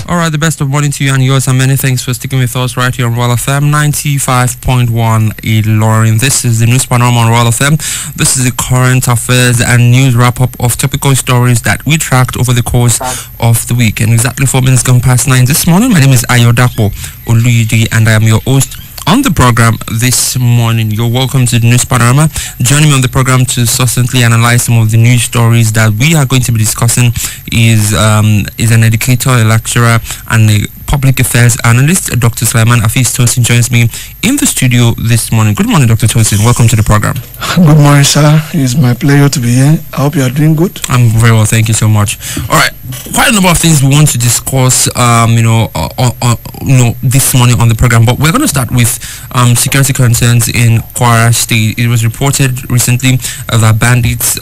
All right, the best of morning to you and yours, and many thanks for sticking with us right here on Royal FM 95.1 Ilorin. This is the News Panorama on Royal FM. This is the current affairs and news wrap-up of topical stories that we tracked over the course of the week. And exactly 4 minutes gone past 9 this morning, my name is Ayodapo Oluyide, and I am your host on the program this morning. You're welcome to the News Panorama. Joining me on the program to succinctly analyze some of the news stories that we are going to be discussing is an educator, a lecturer, and a public affairs analyst. Dr. Sulaiman Afeez Tosin joins me in the studio this morning. Good morning, Dr. Tosin. Welcome to the program. Good morning, sir. It's my pleasure to be here. I hope you are doing good. I'm very well, thank you so much. All right, quite a number of things we want to discuss, this morning on the program. But we're going to start with security concerns in Kwara State. It was reported recently that bandits,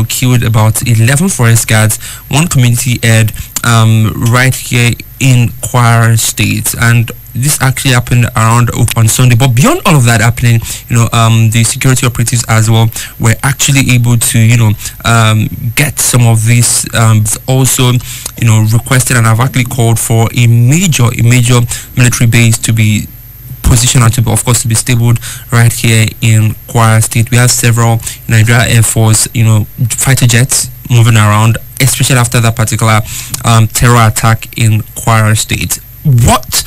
killed about 11 forest guards, one community head, right here in Kwara State, and this actually happened around on Sunday. But beyond all of that happening, the security operatives as well were actually able to, get some of these also, requested, and have actually called for a major military base to be positioned and of course to be stabled right here in Kwara State. We have several Nigeria Air Force, fighter jets moving around, especially after that particular terror attack in Kwara State. What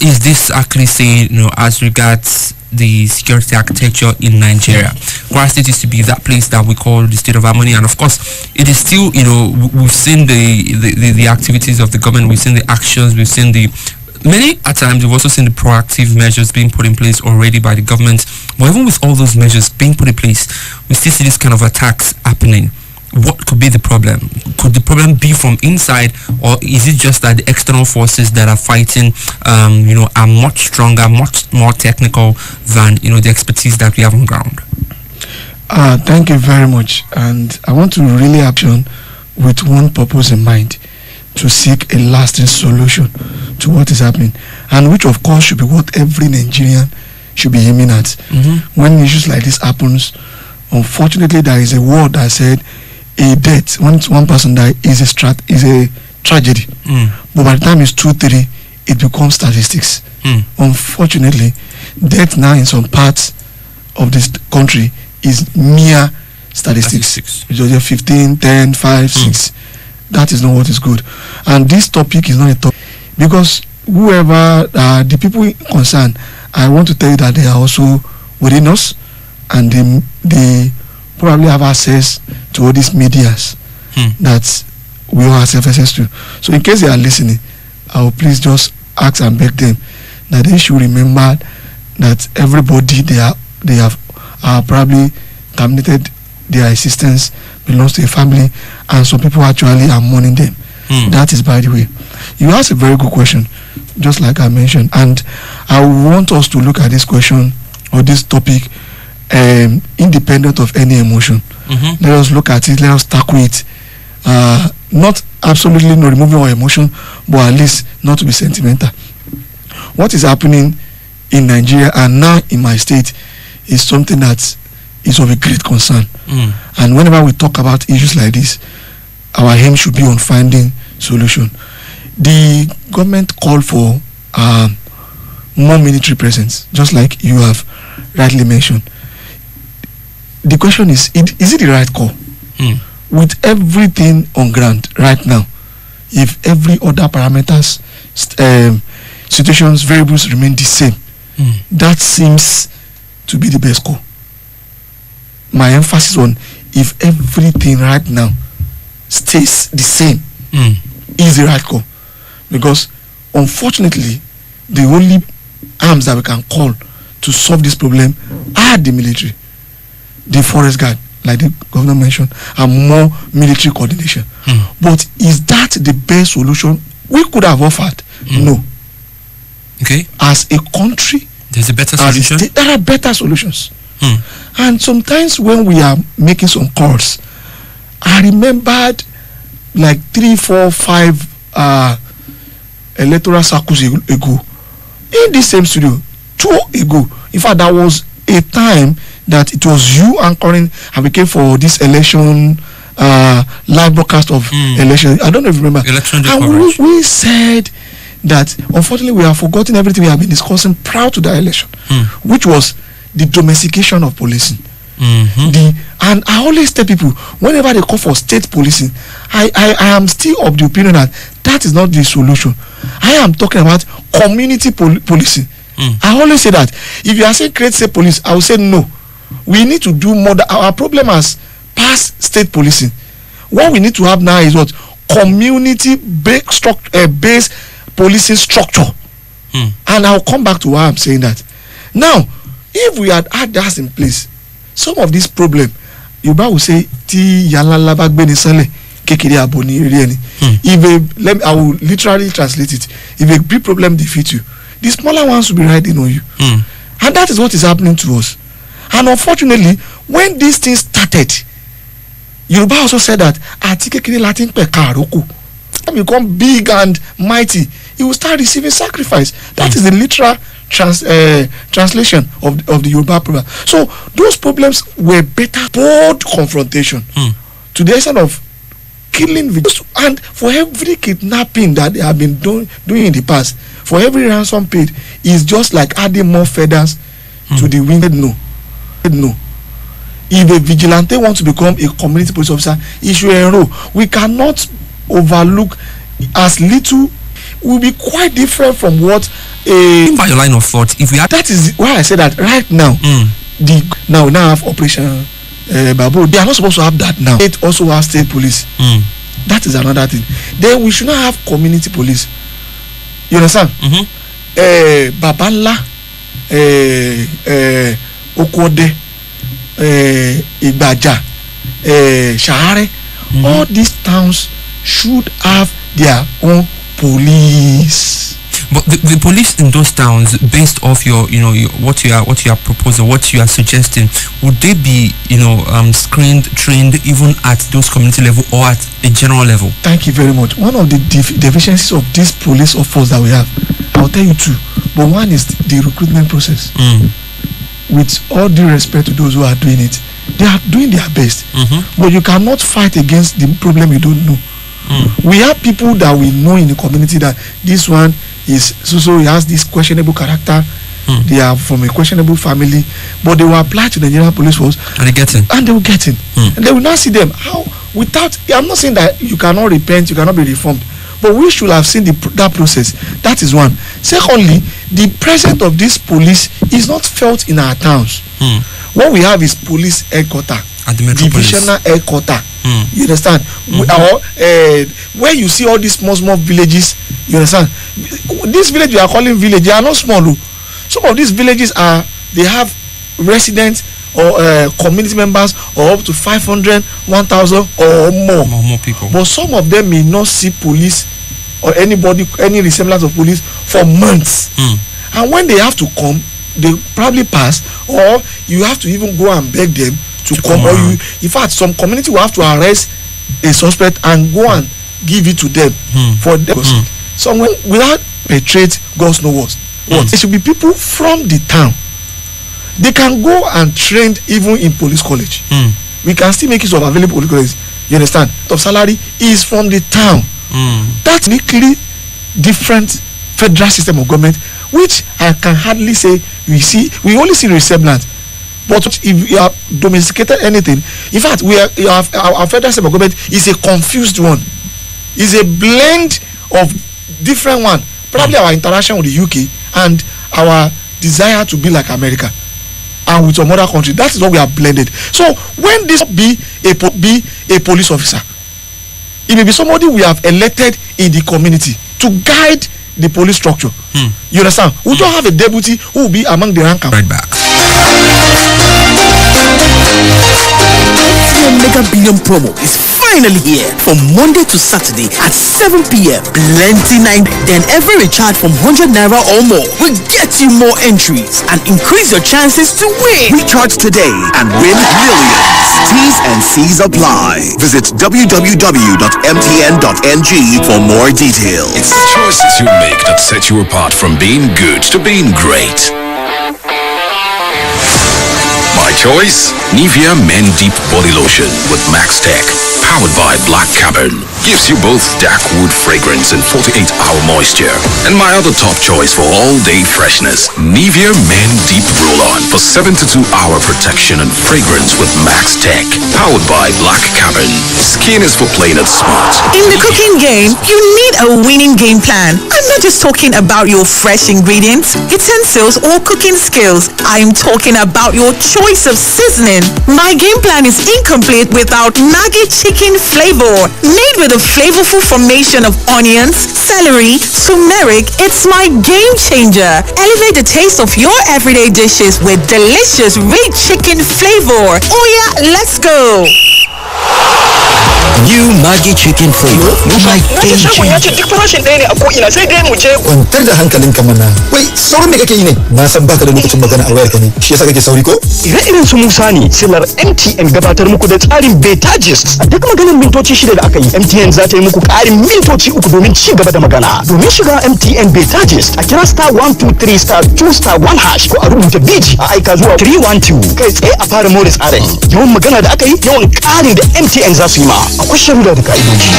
is this actually saying, as regards the security architecture in Nigeria? Kwara State used to be that place that we call the state of harmony, and of course it is still, we've seen the activities of the government, we've seen the actions, we've seen many at times we've also seen the proactive measures being put in place already by the government. But even with all those measures being put in place, we still see this kind of attacks happening. What could be the problem? Could the problem be from inside, or is it just that the external forces that are fighting, are much stronger, much more technical than, the expertise that we have on ground? Thank you very much. And I want to really action with one purpose in mind, to seek a lasting solution to what is happening, and which of course should be what every Nigerian should be aiming at. When issues like this happens, unfortunately there is a word that said a death, once one person dies, is a tragedy. But by the time it's 2-3, it becomes statistics. Unfortunately, death now in some parts of this country is mere statistics. It's just 15, 10, 5, 6. That is not what is good. And this topic is not a topic, because whoever the people concerned, I want to tell you that they are also within us, and they probably have access to all these medias that we all have access to. So in case they are listening, I will please just ask and beg them that they should remember that everybody they have probably terminated their existence belongs to a family, and some people actually are mourning them. That is, by the way. You asked a very good question, just like I mentioned, and I want us to look at this question or this topic independent of any emotion. Let us look at it, let us tackle it, not absolutely no removing our emotion, but at least not to be sentimental. What is happening in Nigeria and now in my state is something that is of a great concern. And whenever we talk about issues like this, our aim should be on finding solution. The government called for more military presence, just like you have rightly mentioned. The question is it the right call? With everything on ground right now, if every other parameters, situations, variables remain the same, that seems to be the best call. My emphasis on if everything right now stays the same is the right call, because unfortunately the only arms that we can call to solve this problem are the military, the forest guard, like the governor mentioned, and more military coordination. But is that the best solution we could have offered? No. Okay. As a country, there's a better solution. There are better solutions. And sometimes when we are making some calls, I remembered like 3, 4, 5 electoral circles ago in this same studio 2 ago. In fact, that was a time that it was you anchoring and we came for this election live broadcast of election. I don't know if you remember. Election and we said that unfortunately we have forgotten everything we have been discussing prior to the election, which was the domestication of policing. And I always tell people, whenever they call for state policing, I am still of the opinion that is not the solution. I am talking about community policing. I always say that if you are saying create state police, I will say no. We need to do more. Our problem has passed state policing. What we need to have now is what community based policing structure. And I'll come back to why I'm saying that. Now, if we had that in place, some of this problem, Yoruba will say, "Ti yalala bagbeni sale kekere aboni rieni." If I will literally translate it. If a big problem defeats you, the smaller ones will be riding on you, and that is what is happening to us. And unfortunately, when these things started, Yoruba also said that "Ati kekere Latin pe karoko." Become big and mighty, he will start receiving sacrifice. That is the literal translation of the Yoruba proverb. So those problems were better bold confrontation to the extent of killing victims. And for every kidnapping that they have been doing in the past, for every ransom paid, is just like adding more feathers to the winged. No. If a vigilante wants to become a community police officer, he should enroll. We cannot overlook as little. Will be quite different from what by your line of thought. If we have, that is why I say that right now, now have Operation Babu. They are not supposed to have that now. It also has state police. That is another thing. Then we should not have community police. You understand? Babala, Okode, Igbaja, Shahare, all these towns should have their own police. But the police in those towns, based off your what you are proposing, what you are suggesting, would they be screened, trained even at those community level or at a general level? Thank you very much. One of the deficiencies of this police force that we have, I'll tell you two. But one is the recruitment process. With all due respect to those who are doing it, they are doing their best. But you cannot fight against the problem you don't know. We have people that we know in the community that this one is so he has this questionable character. They are from a questionable family, but they will apply to the Nigerian police force and they get in. And they will get in. And they will not see them. How without I'm not saying that you cannot repent, you cannot be reformed, but we should have seen that process. That is one. Secondly, the presence of this police is not felt in our towns. What we have is police headquarters, at the metropolis, divisional headquarters. You understand? Where you see all these small villages, you understand? This village we are calling village, they are not small. Some of these villages they have residents or community members or up to 500, 1,000 or more people. But some of them may not see police or any resemblance of police for months. And when they have to come, they probably pass, or you have to even go and beg them to come, or in fact some community will have to arrest a suspect and go and give it to them for them. Someone without perpetrate God knows what. It should be people from the town. They can go and train even in police college. We can still make use of available police college. You understand? Of salary is from the town. That's uniquely different federal system of government, which I can hardly say we only see resemblance. But if you have domesticated anything, in fact, our federal system of government is a confused one. It's a blend of different one. Probably our interaction with the UK and our desire to be like America and with some other country. That is what we have blended. So when this be a police officer, it may be somebody we have elected in the community to guide the police structure. You understand? We don't have a deputy who will be among the rank and right back. The Mega Billion promo is finally here from Monday to Saturday at 7 p.m. Plenty 9. Then every recharge from 100 naira or more will get you more entries and increase your chances to win. Recharge today and win millions. T's and C's apply. Visit www.mtn.ng for more details. It's the choices you make that set you apart from being good to being great. My My choice? Nivea Men Deep Body Lotion with Max Tech. Powered by Black Cavern. Gives you both dark wood fragrance and 48-hour moisture. And my other top choice for all-day freshness. Nivea Men Deep Roll-On for 72-hour protection and fragrance with Max Tech. Powered by Black Cavern. Skin is for playing it smart. In the cooking game, you need a winning game plan. I'm not just talking about your fresh ingredients, utensils, or cooking skills. I'm talking about your choice of seasoning. My game plan is incomplete without Maggi chicken flavor. Made with a flavorful formation of onions, celery, turmeric, it's my game changer. Elevate the taste of your everyday dishes with delicious rich chicken flavor. Oh yeah, let's go. New Maggi chicken flavor. My game changer. Kwantar da hankalinka mana. Wai, sauran me kake yi ne? Na san baka da lokacin magana a wayarka ne. Shi yasa kake sauri ko? Ire-iren su Musa ne, silar MTN gabatar muku da tsarin Betagist. A duk maganar mintoci 6 da aka yi, MTN za ta yi muku ƙarin mintoci 3 domin ci gaba da magana. Domin shiga MTN Betagist, a kira *123*2*1# ko a rubuta BG a aika zuwa 312. Kai tsaye a fara more tsarin. Yawan magana da aka yi, yawan ƙarin da MTN za su yi ma. Akwai sharuda da ka'idoji.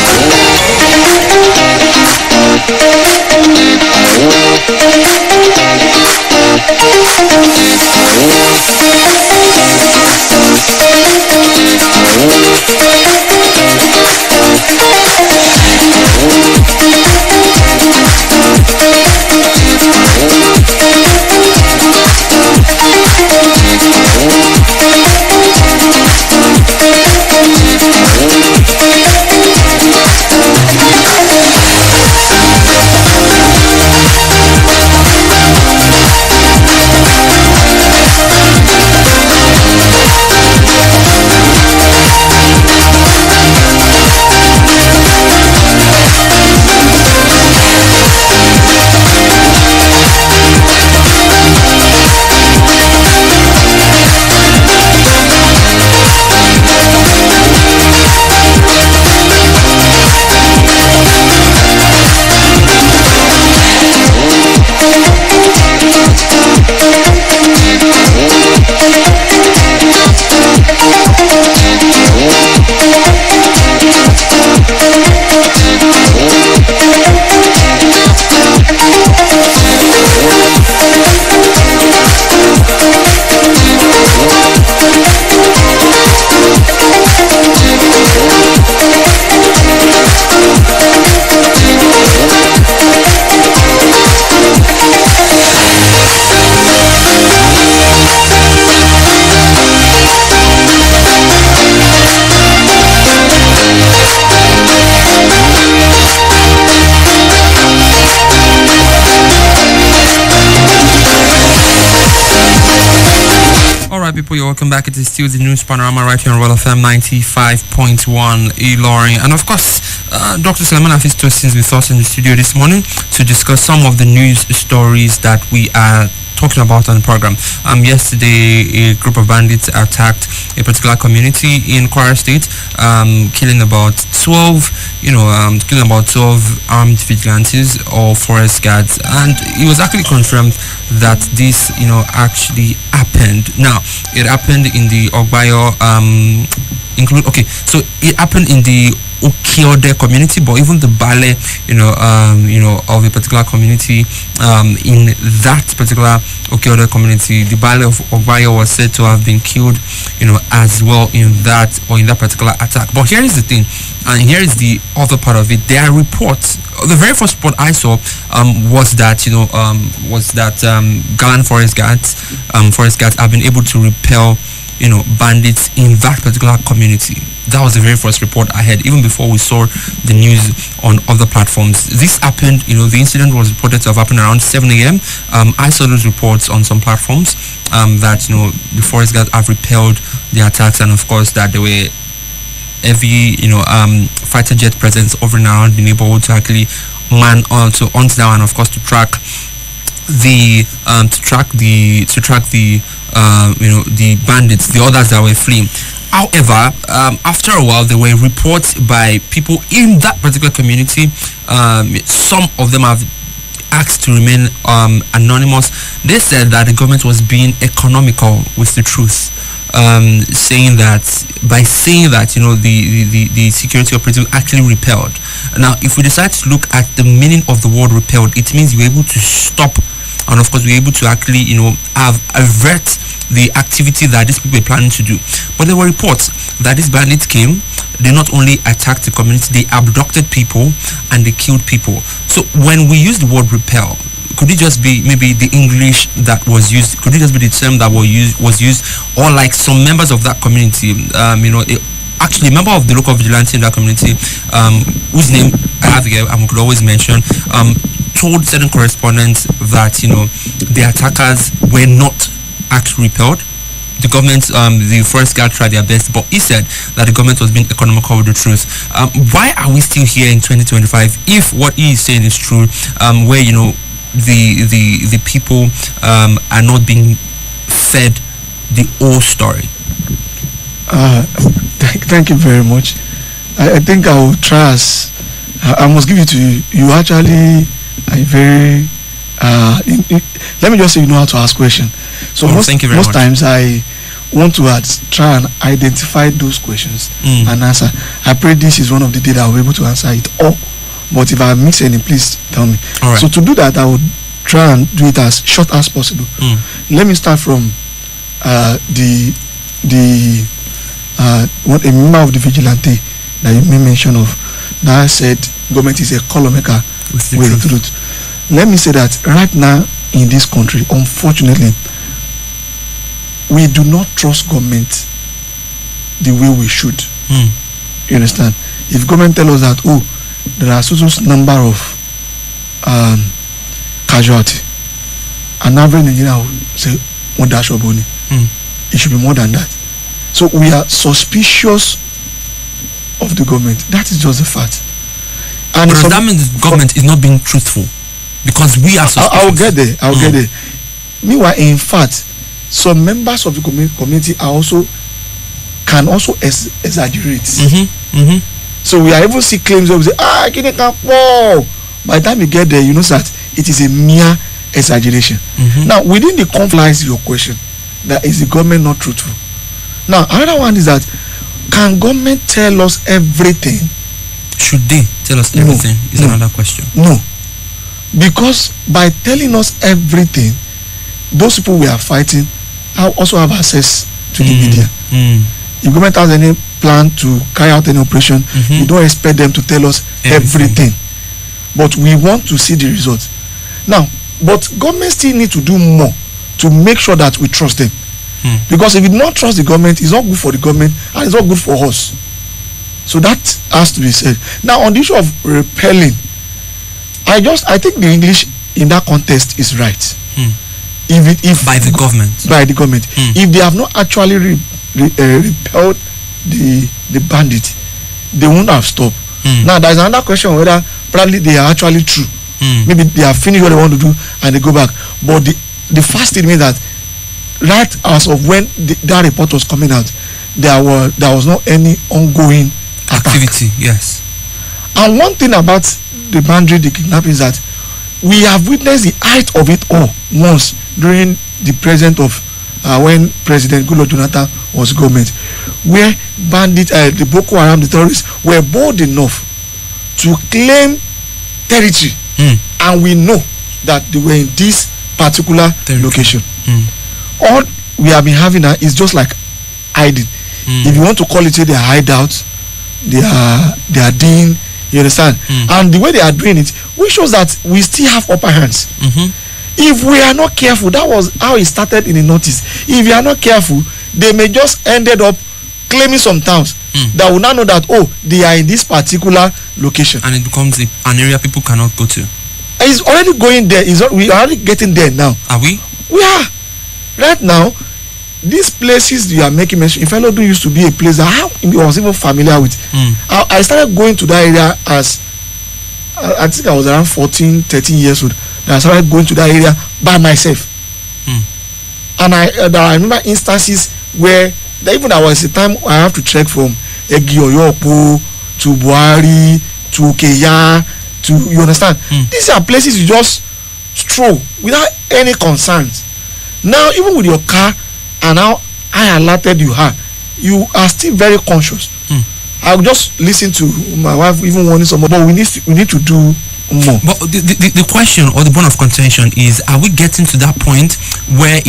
People, you're welcome back. It is still the News Panorama right here on Royal FM 95.1 Ilorin. And of course, Dr. Suleiman Hafiz Tosin is with us in the studio this morning to discuss some of the news stories that we are talking about on the program. Yesterday, a group of bandits attacked a particular community in Kwara State, killing about 12 armed vigilantes or forest guards, and it was actually confirmed that this, actually happened. Now, it happened in the Ogbayo, so it happened in the Okiode community, but even the Bale, of a particular community, in that particular Okiode community, the Bale of Ogbayo was said to have been killed, as well in that particular attack. But here is the thing, and here is the other part of it. There are reports. The very first report I saw was that Galan forest guards have been able to repel bandits in that particular community. That was the very first report I had, even before we saw the news on other platforms. This happened, the incident was reported to have happened around 7 a.m. I saw those reports on some platforms that, the forest guards have repelled the attacks, and of course that there were heavy, fighter jet presence over and around the neighborhood to actually to hunt down and of course to track the bandits, the others that were fleeing. However, after a while, there were reports by people in that particular community. Some of them have asked to remain anonymous. They said that the government was being economical with the truth. saying that the security operative actually repelled. Now, if we decide to look at the meaning of the word repelled, it means you're able to stop, and of course we're able to actually avert the activity that these people were planning to do. But there were reports that these bandits came, they not only attacked the community, they abducted people and they killed people. So when we use the word repel, could it just be maybe the English that was used? Could it just be the term that was used, or like some members of that community, actually a member of the local vigilante in that community, whose name I have here and we could always mention, told certain correspondents that the attackers were not actually repelled. The government, the forest guard tried their best, but he said that the government was being economical with the truth. Why are we still here in 2025 if what he is saying is true, where the people are not being fed the whole story? Thank you very much. I think I will try as I must give it to you. You actually are very let me just say you know how to ask questions. So most times I want to try and identify those questions and answer. I pray this is one of the days I will be able to answer it all. But if I miss any, please tell me. All right. So to do that, I would try and do it as short as possible. Let me start from what a member of the vigilante that you made mention of that said government is a color maker with the truth. Let me say that right now in this country, unfortunately, we do not trust government the way we should. You understand? If government tell us that there are such number of casualty, an average Nigerian will say it should be more than that. So we are suspicious of the government. That is just a fact. And does that mean the government is not being truthful? Because we are suspicious. I'll get there. Get there. Meanwhile, in fact, some members of the community can also exaggerate. So we are able to see claims where we say, by the time you get there, you know that it is a mere exaggeration. Now, within the confines of your question, that is the government not truthful? Now, another one is that, can government tell us everything? Should they tell us everything? Is another question. No. Because by telling us everything, those people we are fighting also have access to the media. If government has any plan to carry out any operation, you don't expect them to tell us everything. But we want to see the results. Now, but government still need to do more to make sure that we trust them. Because if we do not trust the government, it's not good for the government and it's not good for us. So that has to be said. Now, on the issue of repelling, I think the English in that context is right. If by the government. If they have not actually repelled the bandit, they won't have stopped. Now, there's another question whether probably they are actually true. Maybe they have finished what they want to do and they go back. But the first thing means that right as of when that report was coming out, there was not any ongoing activity. Yes. And one thing about the bandit, the kidnapping, is that we have witnessed the height of it all once during the present of when President Goodluck Jonathan was government, where the Boko Haram, the terrorists, were bold enough to claim territory, and we know that they were in this particular location. All we have been having now is just like hiding. If you want to call it their hideout, they are doing. You understand? And the way they are doing it, which shows that we still have upper hands. If we are not careful, that was how it started in the Northeast. If you are not careful, they may just ended up claiming some towns that will now know that they are in this particular location, and it becomes an area people cannot go to. It's already going there. We are already getting there now. Are we? We are. Right now, these places you are making mention, Ifeanyi used to be a place that I was even familiar with. I started going to that area as I think I was around 14, 13 years old. I started going to that area by myself. And I remember instances where even there was a time I have to trek from Egioyopo to Buhari to Okeya to, you understand? These are places you just stroll without any concerns. Now, even with your car and now I alerted you, you are still very conscious. I'll just listen to my wife even warning someone, but we need to do more. But the question or the bone of contention is, are we getting to that point where,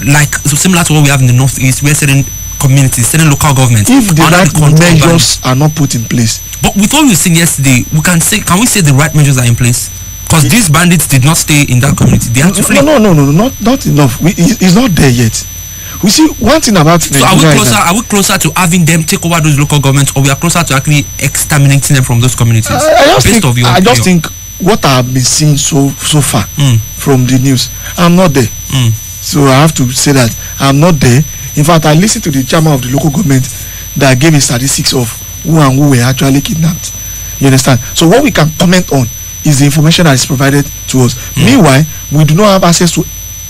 like similar to what we have in the Northeast, where certain communities, certain local governments, if the right measures are not put in place? But with what we've seen yesterday, can we say the right measures are in place? Because these bandits did not stay in that community. They had to flee. No, not enough. It's not there yet. We see one thing about Nigeria. So are we closer to having them take over those local governments, or we are closer to actually exterminating them from those communities? I just think what I've been seeing so far from the news, I'm not there. So I have to say that I'm not there. In fact, I listened to the chairman of the local government that gave a statistics of who and who were actually kidnapped. You understand? So what we can comment on is the information that is provided to us. Meanwhile, we do not have access to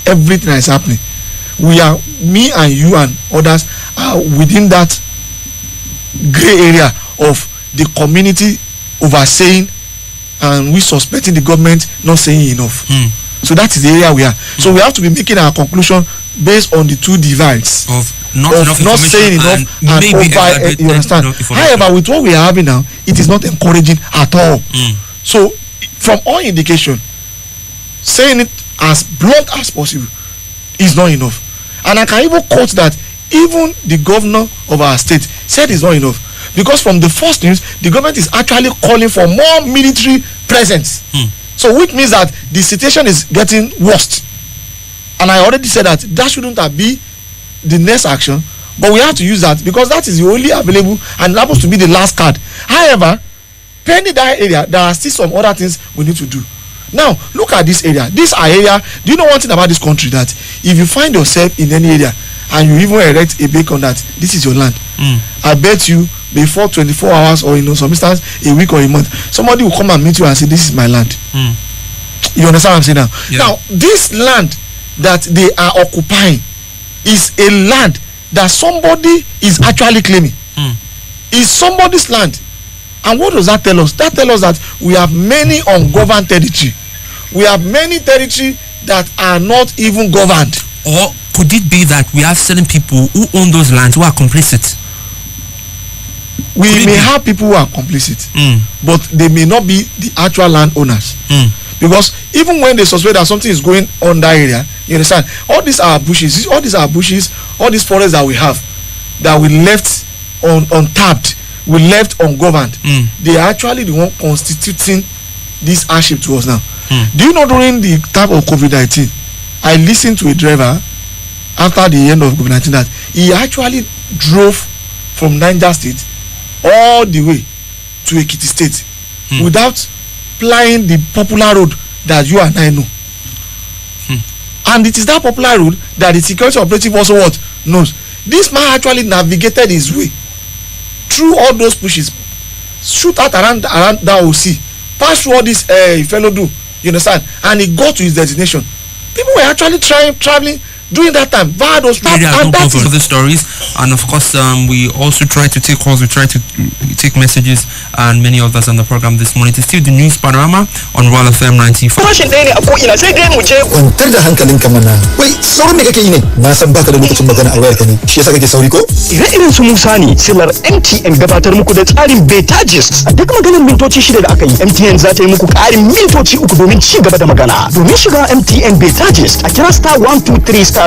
everything that is happening. Me and you and others are within that gray area of the community overseeing, and we suspecting the government not saying enough. So that is the area we are. So we have to be making our conclusion based on the two divides of not saying enough and over. You understand? However, with what we are having now, it is not encouraging at all. So from all indication, saying it as blunt as possible is not enough. And I can even quote that even the governor of our state said it's not enough, because from the first news, the government is actually calling for more military presence. So which means that the situation is getting worse. And I already said that shouldn't be the next action, but we have to use that because that is the only available and it happens to be the last card. However, pending that area, there are still some other things we need to do. Now, look at this area. This area, do you know one thing about this country? That if you find yourself in any area and you even erect a beacon that this is your land, I bet you before 24 hours or some instance a week or a month, somebody will come and meet you and say, this is my land. You understand what I'm saying now? Yeah. Now, this land that they are occupying is a land that somebody is actually claiming. It's somebody's land. And what does that tell us? That tells us that we have many ungoverned territory. We have many territory that are not even governed. Or could it be that we have certain people who own those lands who are complicit? We may have people who are complicit, but they may not be the actual landowners. Because even when they suspect that something is going on that area, you understand, all these are bushes, all these forests that we have, that we left untapped, we left ungoverned, they are actually the one constituting this hardship to us now. Do you know, during the time of COVID-19, I listened to a driver after the end of COVID-19 that he actually drove from Niger State all the way to Ekiti State without plying the popular road that you and I know. And it is that popular road that the security operative also knows. This man actually navigated his way through all those bushes, shoot out around that OC, pass through all this fellow do, you understand, and he got to his destination. People were actually traveling during that time via those for the stories. And of course, we also try to take calls, we try to take messages, and many others on the program this morning. It's still the news panorama on Royal FM 94. Kwantar da hankalinka mana. Wai, sauran me kake yi ne? Na san baka da lokacin magana a wayar ka ne. Shi yasa kake sauri ko? Ire-iren su Musa ne, silar MTN gabatar muku da tsarin Betages. A duk maganar mintoci 6 da aka yi, MTN za ta yi muku ƙarin mintoci 3 domin ci gaba da magana. Domin shiga MTN Betages, a kira *123*2*1#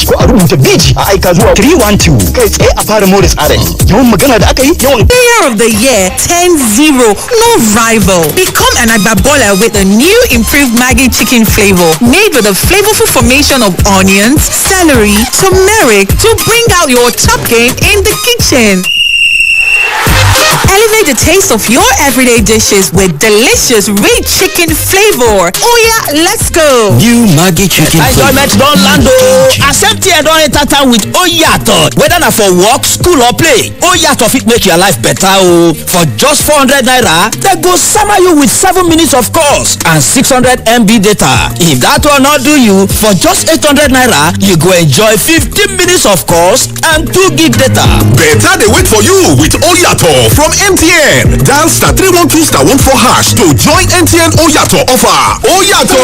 ko a rubuta BG a aika zuwa 312. Kai tsaye a fara more tsarin. Yawan magana da aka yi, yawan Player of the Year 10-0, no rival. Become an Agbabola with a new improved Maggi chicken flavor made with a flavorful formation of onions, celery, turmeric to bring out your top game in the kitchen. Elevate the taste of your everyday dishes with delicious rich chicken flavor. Oh yeah, let's go. New Maggi chicken enjoyment don land o. Accept here don enter town with Oyato. Whether na for work, school or play, Oyato fit make your life better o. For just 400 naira, they go sama you with 7 minutes of calls and 600 MB data. If that one not do you, for just 800 naira, you go enjoy 15 minutes of calls and 2 gig data. Better they wait for you with Oyato from MTN. Dial *312*14# to join MTN Oyato offer. Oyato!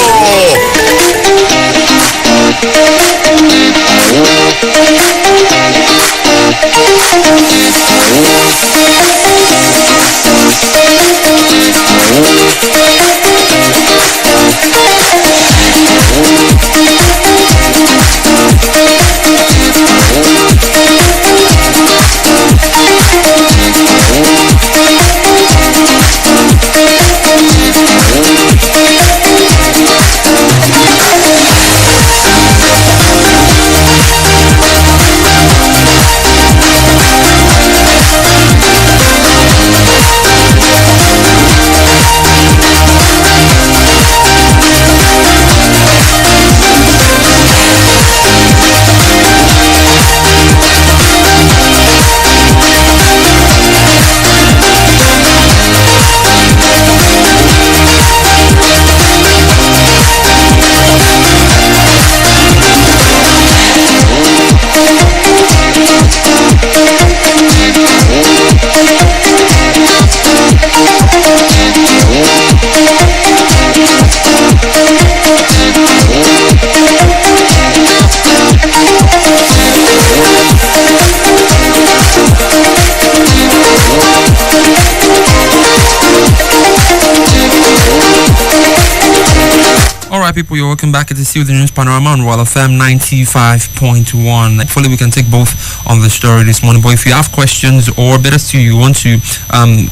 People, you're welcome back to see the news panorama on Royal FM 95.1. Hopefully we can take both on the story this morning, but if you have questions or better still you want to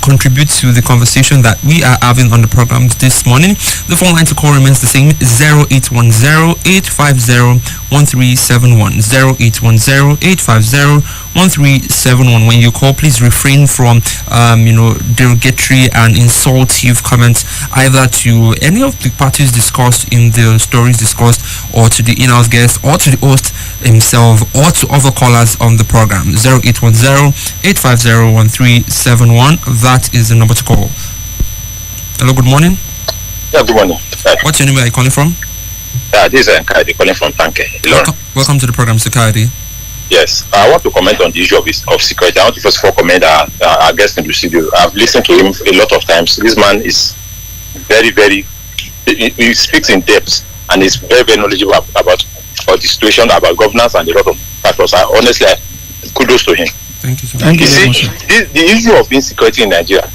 contribute to the conversation that we are having on the program this morning, the phone line to call remains the same: 0810-850-1371, 0810-850-1371. When you call, please refrain from derogatory and insultive comments either to any of the parties discussed in the stories discussed, or to the in-house guest, or to the host himself, or to other callers on the program. 0810-850-1371. That is the number to call. Hello, good morning. Yeah, good morning. What's your name? Where are you calling from? This is Kaidi calling from Tanke. Welcome to the program, Mr. Kaidi. Yes, I want to comment on the issue of security. I want to first of all commend our guest in the studio. I've listened to him a lot of times. This man is very, very, he speaks in depth and is very, very knowledgeable about the situation, about governance and a lot of factors. Honestly, kudos to him. Thank you so much. Thank you see, very much. the issue of insecurity in Nigeria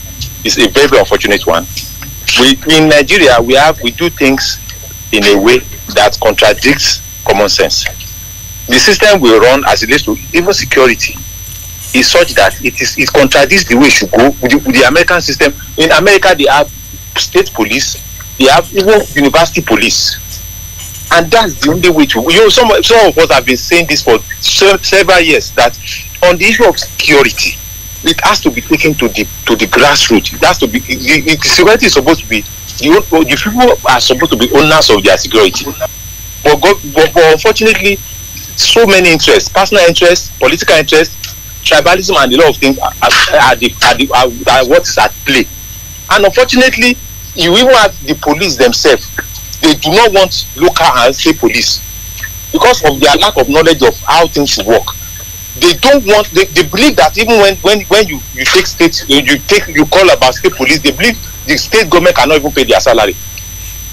is a very, very unfortunate one. In Nigeria, we do things in a way that contradicts common sense. The system we run as it relates to even security is such that it contradicts the way it should go with the American system. In America, they have state police, they have even university police, and that's the only way to. Some of us have been saying this for several years, that on the issue of security, it has to be taken to the grassroots. It has to be the security is supposed to be the people are supposed to be owners of their security, but unfortunately, so many interests, personal interests, political interests, tribalism, and a lot of things are what is at play. And unfortunately, you even have the police themselves. They do not want local and state police because of their lack of knowledge of how things should work. They don't want. They believe that even when you take state, you call about state police, they believe the state government cannot even pay their salary.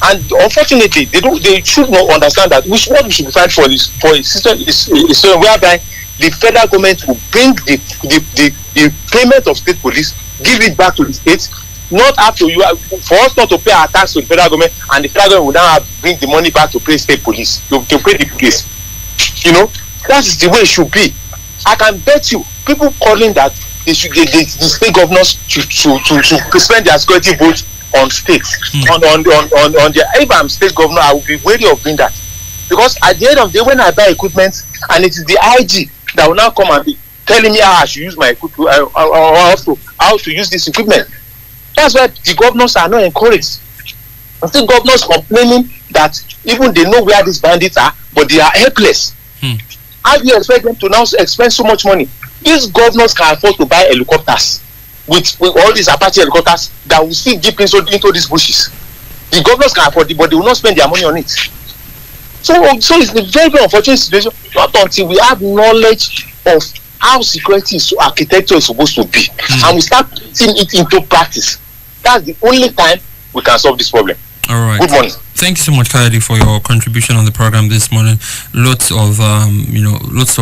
And unfortunately, they should not understand that what we should fight for a system is whereby the federal government will bring the payment of state police, give it back to the states, not have to for us not to pay our tax to the federal government, and the federal government will now bring the money back to pay state police, to pay the police. That is the way it should be. I can bet you people calling that the state governors should spend their security votes on states. If I'm state governor, I will be wary of doing that, because at the end of the day, when I buy equipment and it is the IG that will now come and be telling me how I should use my equipment, or how to use this equipment, that's why the governors are not encouraged. I think governors complaining that even they know where these bandits are, but they are helpless. How do you expect them to now expend so much money? These governors can afford to buy helicopters with all these Apache helicopters that will still deep into these bushes. The governors can afford it, but they will not spend their money on it. So it's a very, very unfortunate situation. Not until we have knowledge of how security architecture is supposed to be, and we start putting it into practice. That's the only time we can solve this problem. All right. Good morning. Thank you so much, Kayode, for your contribution on the program this morning. Lots of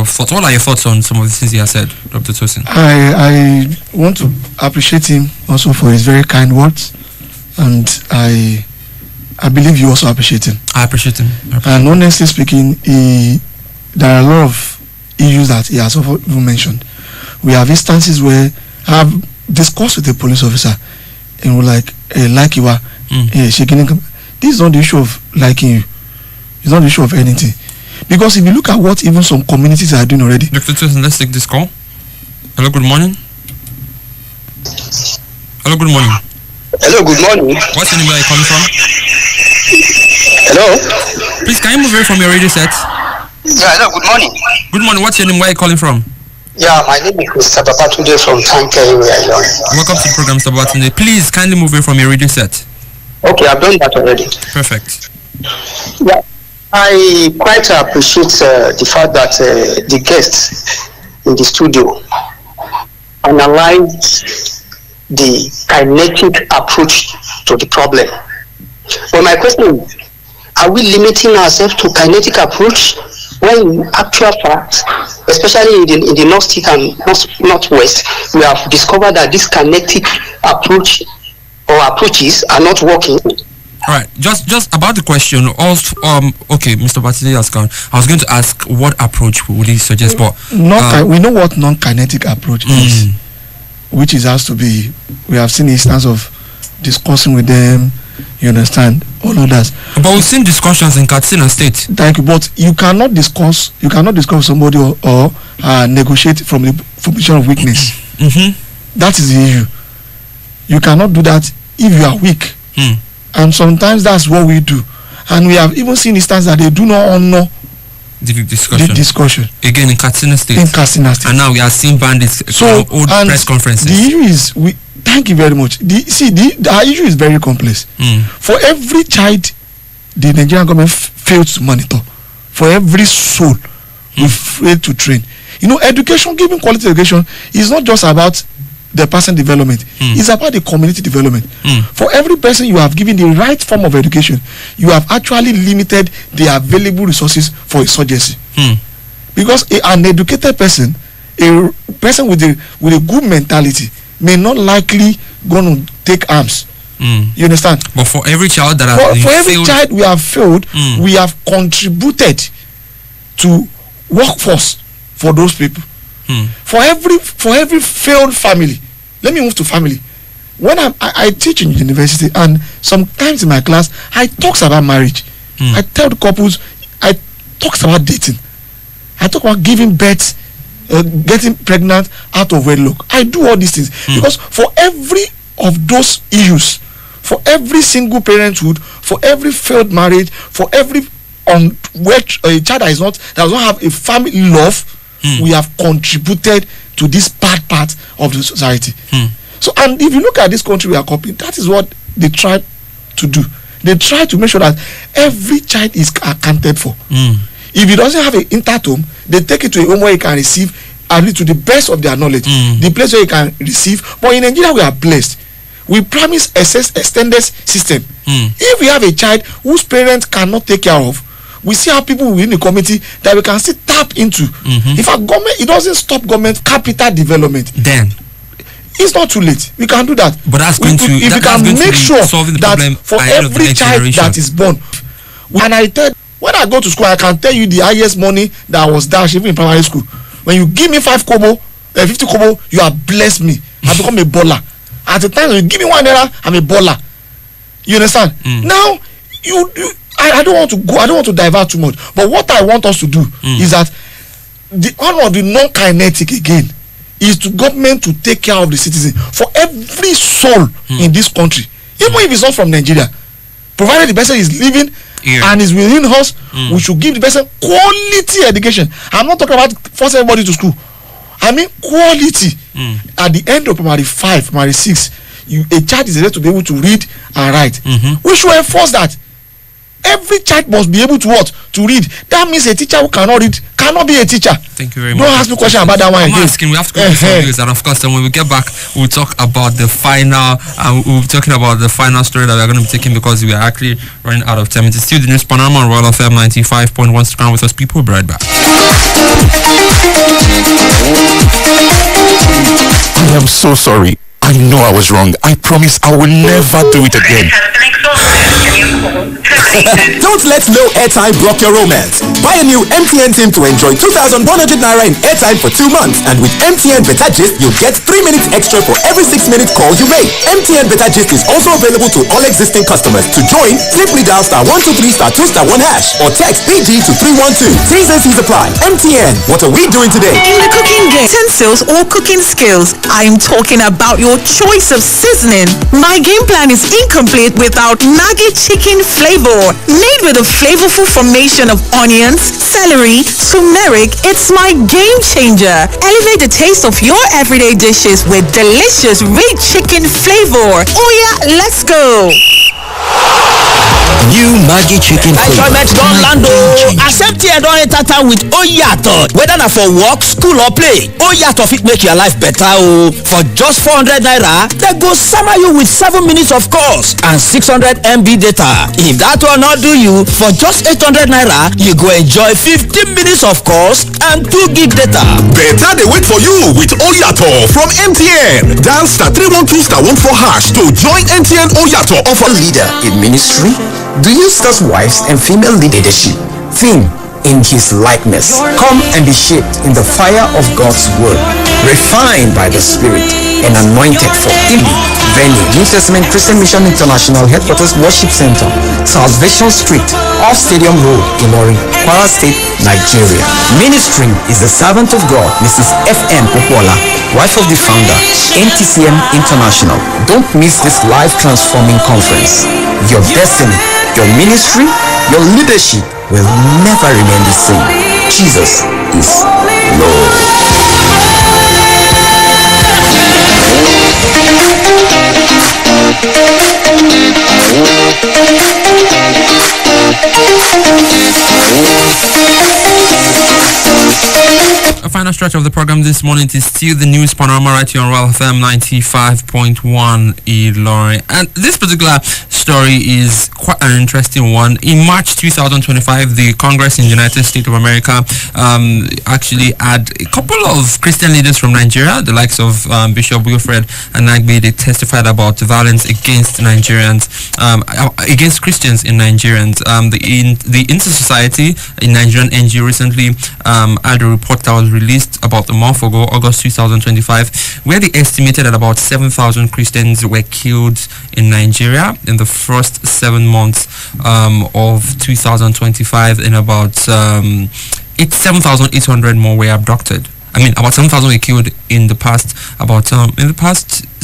thoughts. What are your thoughts on some of the things he has said, Dr. Tosin? I want to appreciate him also for his very kind words, and I believe you also appreciate him. I appreciate him. And honestly speaking, there are a lot of issues that he has also mentioned. We have instances where I have discussed with a police officer, and we're like you are shaking. This is not the issue of liking you. It's not the issue of anything. Because if you look at what even some communities are doing already. Dr. Tosin, let's take this call. Hello, good morning. Hello, good morning. Hello, good morning. What's your name? Where are you calling from? Hello? Please, can you move away from your radio set? Yeah, hello, good morning. Good morning. What's your name? Where are you calling from? Yeah, my name is Mr. Babatunde from Tanke area. Welcome to the program, Mr. Babatunde. Please, kindly move away from your radio set. Okay, I've done that already. Perfect. Yeah, I quite appreciate the fact that the guests in the studio analyzed the kinetic approach to the problem. But my question is, are we limiting ourselves to kinetic approach when in actual fact, especially in the North East and Northwest, we have discovered that this kinetic approach or approaches are not working? All right, just about the question. Also, okay, Mr. Babatunde has gone. I was going to ask what approach would he suggest, but we know what non-kinetic approach is, which has to be. We have seen instances of discussing with them. You understand all of that. But we've seen discussions in Katsina State. Thank you, but you cannot discuss with somebody or negotiate from the position of weakness. That is the issue. You cannot do that if you are weak. And sometimes that's what we do. And we have even seen instances that they do not honor the discussion. Again in Katsina State. And now we are seeing bandits old press conferences. The issue is thank you very much. Our issue is very complex. For every child the Nigerian government failed to monitor, for every soul we failed to train. Education, giving quality education is not just about the person development. It's about the community development. For every person you have given the right form of education, you have actually limited the available resources for insurgency. Because an educated person, a person with a good mentality, may not likely going to take arms. You understand? But for every child that child we have failed, we have contributed to workforce for those people. For every failed family, let me move to family. When I teach in university, and sometimes in my class I talk about marriage. I tell the couples, I talk about dating, I talk about giving birth, getting pregnant out of wedlock. I do all these things because for every of those issues, for every single parenthood, for every failed marriage, for every where a child does not have a family love, we have contributed to this bad part of the society. So, and if you look at this country we are copying, that is what they try to do. They try to make sure that every child is accounted for. If he doesn't have an intertome, they take it to a home where he can receive, at least to the best of their knowledge, the place where he can receive. But in Nigeria, we are blessed. We promise extended system. If we have a child whose parents cannot take care of, we see how people within the community that we can still tap into. In fact, government, it doesn't stop government capital development. Then it's not too late. We can do that. But that's going to if we can make sure that for every child that is born. And I tell, when I go to school, I can tell you the highest money that was dashed even in primary school. When you give me 5 kobo, 50 kobo, you have blessed me. I become a baller. At the time when you give me 1 naira, I'm a baller. You understand? Now I don't want to go. I don't want to divert too much. But what I want us to do is that one of the non-kinetic again is to government to take care of the citizen for every soul in this country, even if it's not from Nigeria, provided the person is living and is within us. We should give the person quality education. I'm not talking about force everybody to school. I mean quality. At the end of primary 5, primary 6, a child is able to be able to read and write. We should enforce that. every child must be able to what? To read. That means a teacher who cannot read cannot be a teacher. Thank you very much. Don't ask me question about that one I'm again. asking, we have to go to some news, and of course, then when we get back, we'll talk about the final. We'll be talking about the final story that we're going to be taking because we are actually running out of time. It's still the news panorama on Royal FM 95.1. Stick around with us, people. We'll be right back. I am so sorry. I know I was wrong. I promise I will never do it again. Don't let low airtime block your romance. Buy a new MTN SIM to enjoy 2,100 Naira in airtime for 2 months. And with MTN Beta Gist, you'll get 3 minutes extra for every 6-minute call you make. MTN Beta Gist is also available to all existing customers. To join, simply dial *123*2*1# or text BG to 312. T's and C's apply. MTN, what are we doing today? In the cooking game, utensils or cooking skills, I'm talking about your choice of seasoning. My game plan is incomplete without Maggi chicken flavor. Made with a flavorful formation of onions, celery, turmeric, it's my game changer. Elevate the taste of your everyday dishes with delicious rich chicken flavor. Oh yeah, let's go. New Maggi chicken flavor. Enjoyment don land o. Accept here don enter town with Oyato. Whether na for work, school or play, Oyato fit make your life better o. For just 400 naira, they go sama you with 7 minutes of calls and 600 MB data. If that one not do you, for just 800 naira, you go enjoy 15 minutes of calls and 2 gig data. Better they wait for you with Oyato from MTN. Dial *312*14# to join MTN Oyato offer. Leader in ministry. Do you start wives and female leadership? Think in his likeness. Come and be shaped in the fire of God's word, refined by the Spirit and anointed for healing. Venue, New Testament Christian Mission International Headquarters Worship Center, Salvation Street, off Stadium Road, Ilorin, Kwara State, Nigeria. Ministering is the servant of God, Mrs. F.M. Popola, wife of the founder, NTCM International. Don't miss this life-transforming conference. Your destiny, your ministry, your leadership will never remain the same. Jesus is Lord. A final stretch of the program this morning is still the news panorama right here on Royal FM 95.1 Ilorin. And this particular story is quite an interesting one. In March 2025, the Congress in the United States of America actually had a couple of Christian leaders from Nigeria, the likes of Bishop Wilfred Anagbe. They testified about violence against Nigerians, against Christians in Nigerians. The Inter-Society, a Nigerian NGO, recently had a report that was released about a month ago, August 2025, where they estimated that about 7,000 Christians were killed in Nigeria in the first 7 months of 2025, and about 7,800 more were abducted. I mean, about 7,000 were killed in the past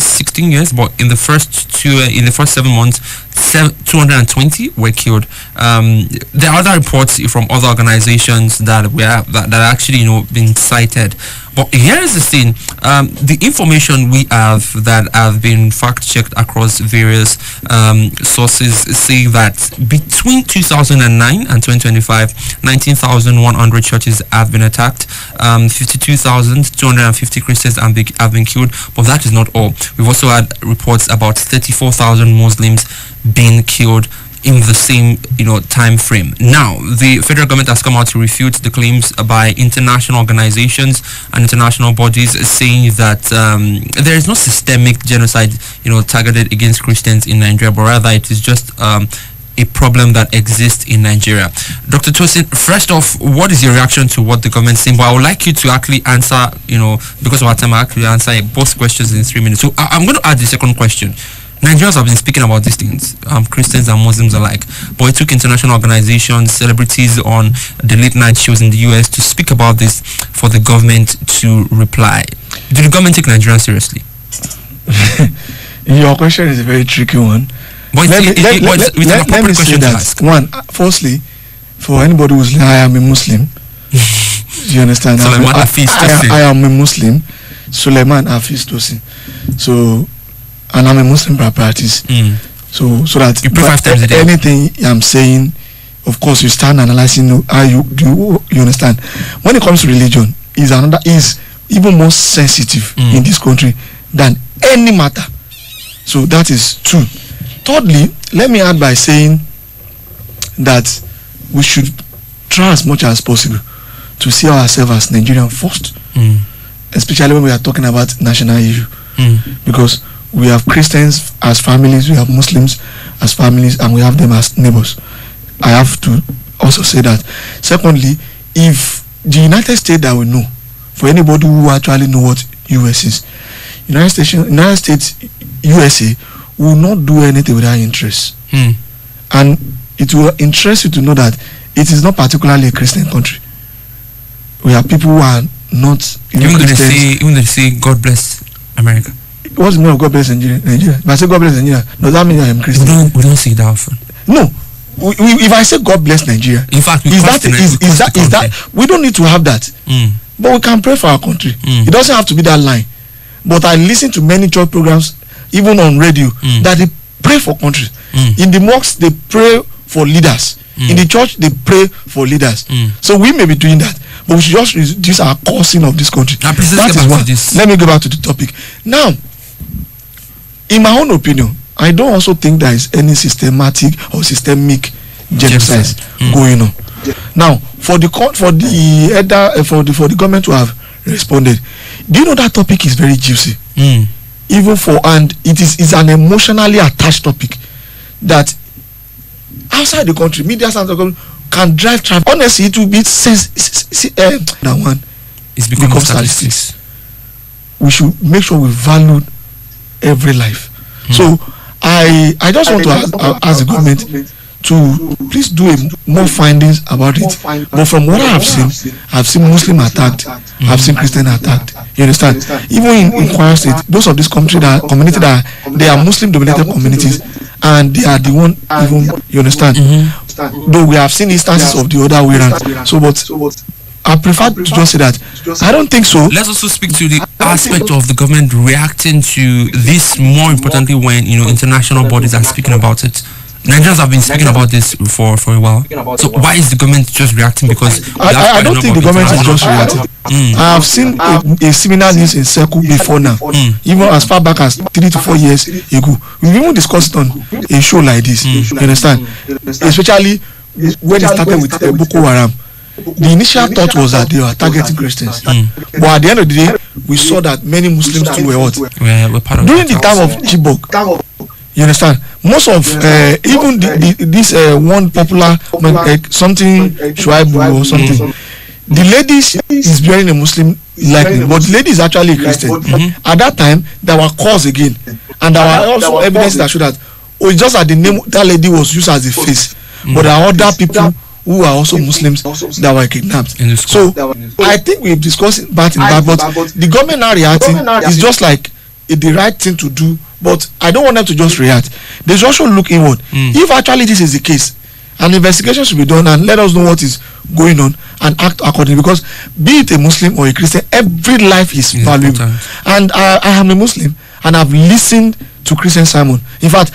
16 years, but in the first 7 months, 220 were killed. There are other reports from other organizations that actually been cited. But here is the thing: the information we have that have been fact-checked across various sources say that between 2009 and 2025, 19,100 churches have been attacked, 52,250 Christians have been killed. But that is not all. We've also had reports about 34,000 Muslims being killed in the same time frame. Now, the federal government has come out to refute the claims by international organizations and international bodies, saying that there is no systemic genocide targeted against Christians in Nigeria, but rather it is just a problem that exists in Nigeria. Dr. Tosin, first off, what is your reaction to what the government is saying? But I would like you to actually answer, because of our time, I actually answer both questions in 3 minutes. So I'm going to add the second question. Nigerians have been speaking about these things, Christians and Muslims alike, but it took international organizations, celebrities on the late night shows in the US to speak about this for the government to reply. Did the government take Nigerians seriously? Your question is a very tricky one. But let me say that. One, firstly, for anybody who's I am a Muslim. You understand? I am a Muslim. Suleiman Hafiz Tosin. So, and I'm a Muslim by practice. So that you pray 5 times a day. Anything I'm saying of course, you start analyzing how you understand. When it comes to religion, is even more sensitive in this country than any matter. So that is true. Thirdly, let me add by saying that we should try as much as possible to see ourselves as Nigerian first, especially when we are talking about national issue, because we have Christians as families, we have Muslims as families, and we have them as neighbors. I have to also say that. Secondly, if the United States that we know, for anybody who actually know what US is, United States USA will not do anything without interest. And it will interest you to know that it is not particularly a Christian country. We have people who are not even though they say God bless America. What's the meaning of God bless Nigeria? If I say God bless Nigeria, does that mean I am Christian? We don't see that often. No. If I say God bless Nigeria, in fact, is that we don't need to have that. But we can pray for our country. It doesn't have to be that line. But I listen to many church programs, even on radio, that they pray for countries. In the mosques, they pray for leaders. In the church, they pray for leaders. So we may be doing that, but we should just reduce our cursing of this country. That is one. Let me go back to the topic. Now, in my own opinion, I don't also think there is any systematic or systemic genocide going on. Now, for the government to have responded, do you know that topic is very juicy? Even and it's an emotionally attached topic that outside the country, media can drive traffic. Honestly, it will be that one is becoming statistics. We should make sure we value every life. So I just want to ask the government to please do more findings about it. But from what I have seen Muslim attacked, I've seen Christian attacked. You understand? Even in Kwara State, those of this community that they are Muslim dominated communities, and they are the one even, you understand? Though we have seen instances of the other way around. So but I prefer to just say that I don't think so. Let's also speak to the aspect of the government reacting to this, more importantly when international bodies are speaking about it. Nigerians have been speaking about this for a while. So why is the government just reacting? Because I don't think the government is just reacting. I have seen a similar news in Circle before now, even as far back as 3 to 4 years ago. We've even discussed it on a show like this. You understand? Especially when it started with Boko Haram. The initial thought was that they were targeting Christians, but at the end of the day, we saw that many Muslims too were what? We're part of during the time of Chibok. You understand? Most of even this one popular something Shuaibu or something. The lady is wearing a Muslim likeness, but the lady is actually a Christian. At that time, there were calls again, and there were also evidence that showed that it's just that the name that lady was used as a face, but there are other people who are also Muslims that were kidnapped. So I think we've discussed it back in back, but the government now reacting is just like the right thing to do. But I don't want them to just react. They should also look inward. If actually this is the case, an investigation should be done and let us know what is going on and act accordingly. Because be it a Muslim or a Christian, every life is valuable. And I am a Muslim and I've listened to Christian sermon. In fact,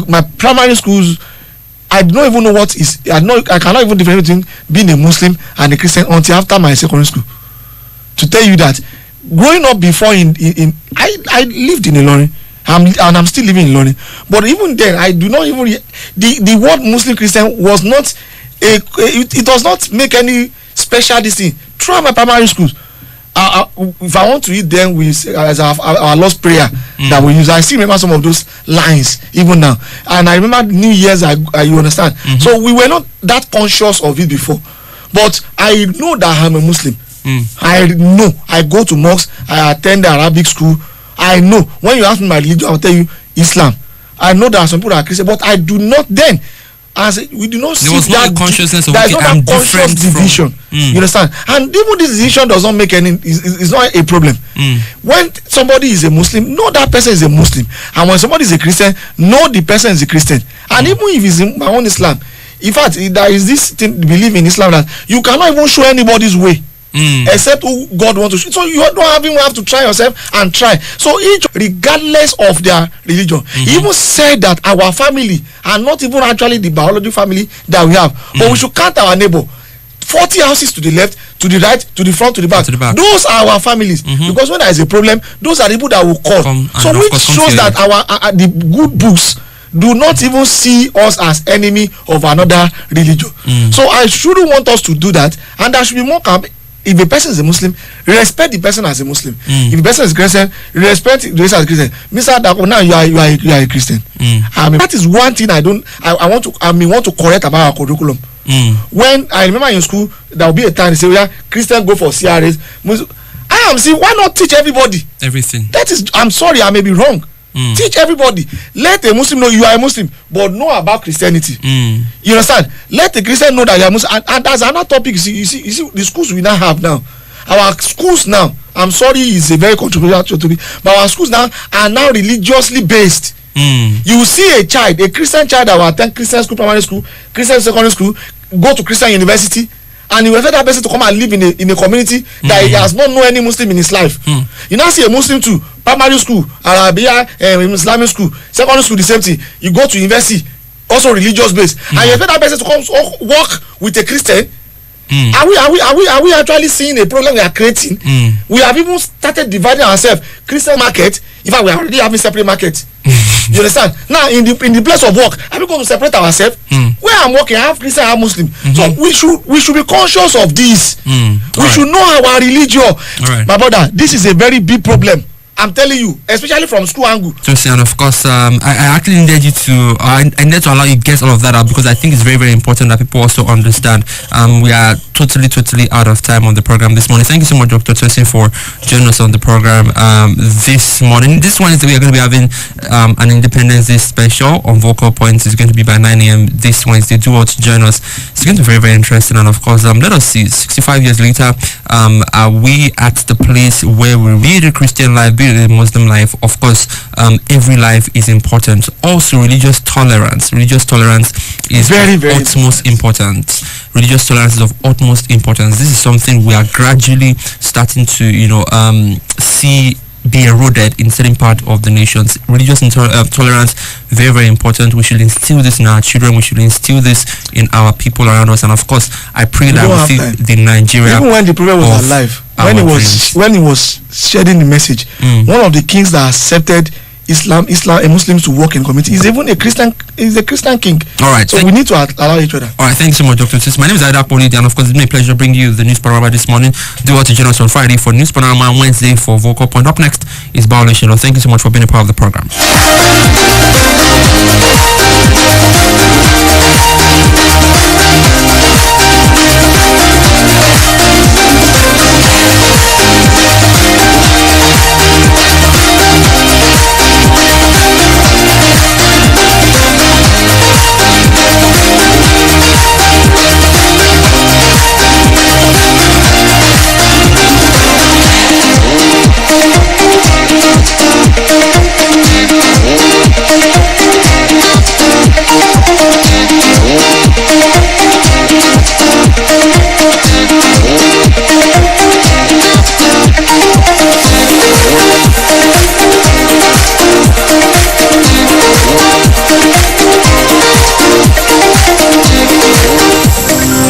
my primary schools, I don't even know what is. I cannot even differentiate between being a Muslim and a Christian until after my secondary school. To tell you that, growing up before I lived in Ilorin, and I'm still living in Ilorin. But even then, I do not even the word Muslim Christian was not it does not make any special thing throughout my primary schools. If I want to eat, then we as our Lord's prayer that we use. I still remember some of those lines even now, and I remember New Year's. You understand? So we were not that conscious of it before, but I know that I'm a Muslim. I know. I go to mosques. I attend the Arabic school. I know. When you ask me my religion, I'll tell you Islam. I know there are some people that are Christian, but I do not then. We do not see that consciousness of I'm conscious division. You understand? And even this division does not make any. It's not a problem. When somebody is a Muslim, know that person is a Muslim, and when somebody is a Christian, know the person is a Christian. And even if it's in my own Islam, in fact, there is this thing belief in Islam that you cannot even show anybody's way. except who God wants to. So you don't even have to try yourself and try. So each, regardless of their religion, he even said that our family are not even actually the biological family that we have, but we should count our neighbor. 40 houses to the left, to the right, to the front, to the back. Those are our families. Because when there is a problem, those are the people that will call. So which shows that our the good books do not even see us as enemy of another religion. So I shouldn't want us to do that, and there should be more camp. If a person is a Muslim, respect the person as a Muslim. If the person is Christian, respect the person as a Christian. Mr. Dako, now you are a Christian. I mean, that is one thing I want to correct about our curriculum. When I remember in school, there will be a time they say, "Yeah, Christian go for CRS." I am saying, why not teach everybody everything? That is, I'm sorry, I may be wrong. Teach everybody. Let a Muslim know you are a Muslim, but know about Christianity. You understand? Let the Christian know that you are Muslim. And that's another topic. You see, the schools we now have now. Our schools now, I'm sorry, it's a very controversial topic, but our schools now are now religiously based. You see a child, a Christian child that will attend Christian school, primary school, Christian secondary school, go to Christian university, and you expect that person to come and live in a community that he has not known any Muslim in his life. You now see a Muslim too, primary school, Arabia, Islamic school, secondary school, the same thing. You go to university, also religious based, and you expect that person to come work with a Christian. Are we actually seeing a problem we are creating? We have even started dividing ourselves. Christian market, in fact, we are already having separate market. You understand? Now in the place of work, are we going to separate ourselves? Where I'm working, I have Christian, I have Muslim. So we should be conscious of this. We should know our religion. My brother, this is a very big problem. I'm telling you, especially from school angle. And of course, I actually needed you to, I needed to allow you to get all of that out, because I think it's very, very important that people also understand. We are totally out of time on the program this morning. Thank you so much, Dr. Tosin, for joining us on the program this morning. This Wednesday, we are going to be having an Independence Day special on Vocal Points. It's going to be by 9 a.m. this Wednesday. Do want to join us. It's going to be very, very interesting. And of course, let us see, 65 years later, are we at the place where we read a Christian life, the Muslim life? Of course, every life is important. Also, religious tolerance is very utmost important. Religious tolerance is of utmost importance. This is something we are gradually starting to see be eroded in certain part of the nations. Religious tolerance, very, very important. We should instill this in our children. We should instill this in our people around us. And of course, I pray that we see the Nigeria. Even when the prophet was alive, when he was sharing the message, one of the kings that accepted Islam and Muslims to work in community is even a Christian king. All right. So we need to allow each other. All right. Thanks so much, Dr. Sis. My name is Aida Polidi, and of course, it's been a pleasure bringing you the News Panorama this morning. Do want to join us on Friday for News Panorama, and Wednesday for Vocal Point. Up next is Baolo Shino. Thank you so much for being a part of the program.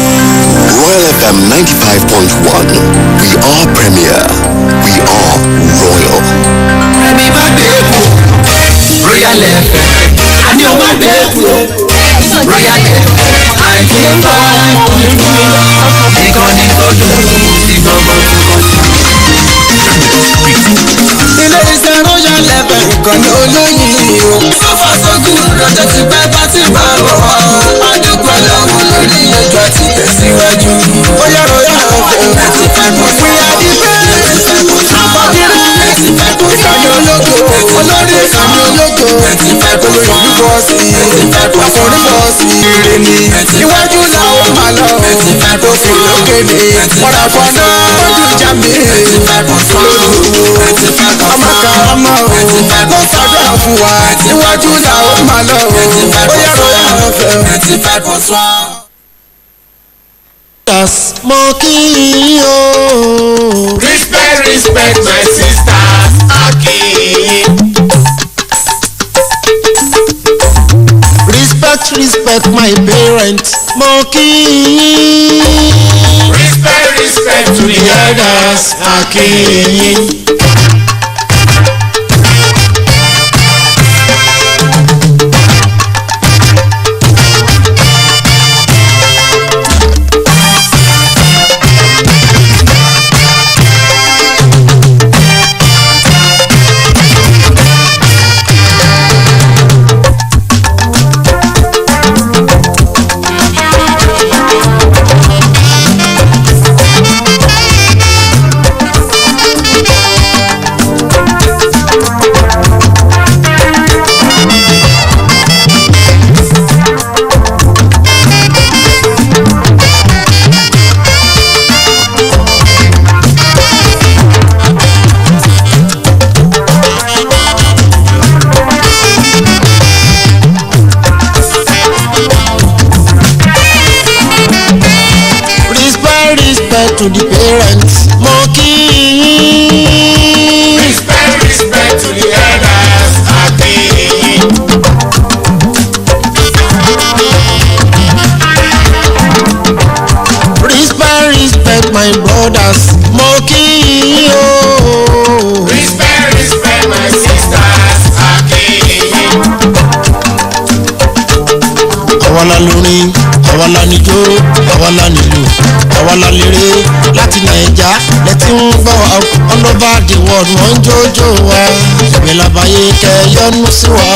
FM 95.1. We are premier. We are royal. Royal FM. And your man Royal FM. I came by. Ilé iṣẹ́ Royal FM ìkànnì olóyin o. So far so good, lọ́jọ́ ti pẹ́ bá ti máa rọ̀ wá. Adúgbò lọ́wọ́ lórí ẹjọ́ ti tẹ̀síwájú. Bóyá Royal FM láti fẹ́ mọ̀ sí àdìbẹ́. Ìkànnì ológo, olórí ìkànnì ológo. Olóyìn bọ́ sí, àforí bọ́ sí. Ire ni iwájú làwọn máa lọ. Òkè lókè ni mọ̀rà fọ́nà ojú ìjà mi. Ọmọ karama o, ló ṣàdúrà fún wa. Iwájú làwọn máa lọ. Bóyá Royal FM. Smoky, oh. Respect my sisters, Aki. Respect my parents, Smoky. Respect to the elders, Aki. To the parents, Monkey. Respect to the elders, Happy. Respect my brothers, Monkey. Oh. Respect my sisters, Happy. Awala lórin, awala níjó, awala nílù. Awala lere láti Naija lẹ́tí ń gbọ́ wa all over the world wọ́n ń jójó wa ẹ̀bẹ̀ labayé kẹ́yọ́nú sí wa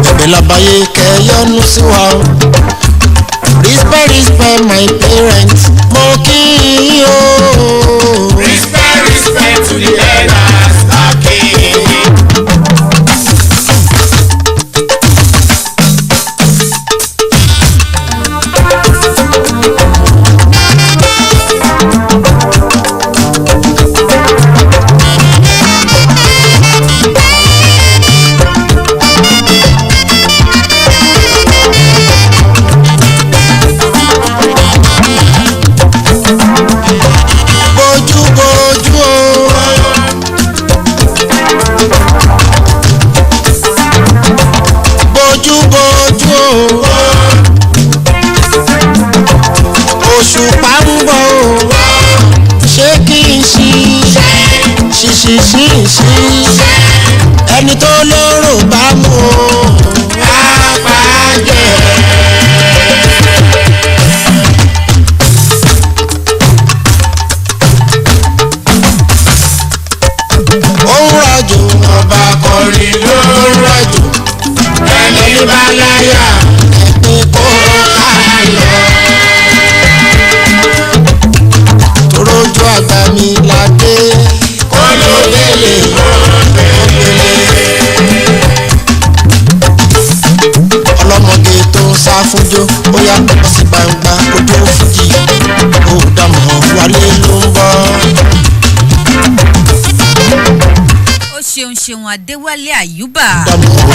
ẹ̀bẹ̀ labayé kẹ́yọ́nú sí wa respect my parents mo kí yín o. Respect to the elders Aki. Ẹni tó lóró bá mú apájẹ́. Ó ń rọ̀jò ọba kọrin ló ń rọ̀jò ẹni bá láyà ẹni kó ká lọ. Torójú àgbà mi la dé olóbèlè ọlọ́mọge tó ń sá fúnjó ó yá pọ̀pọ̀ sí gbangba ojú fújì ó dàmọ̀ wálé ló ń bọ̀. ó ṣeun Adéwálé Àyùbá.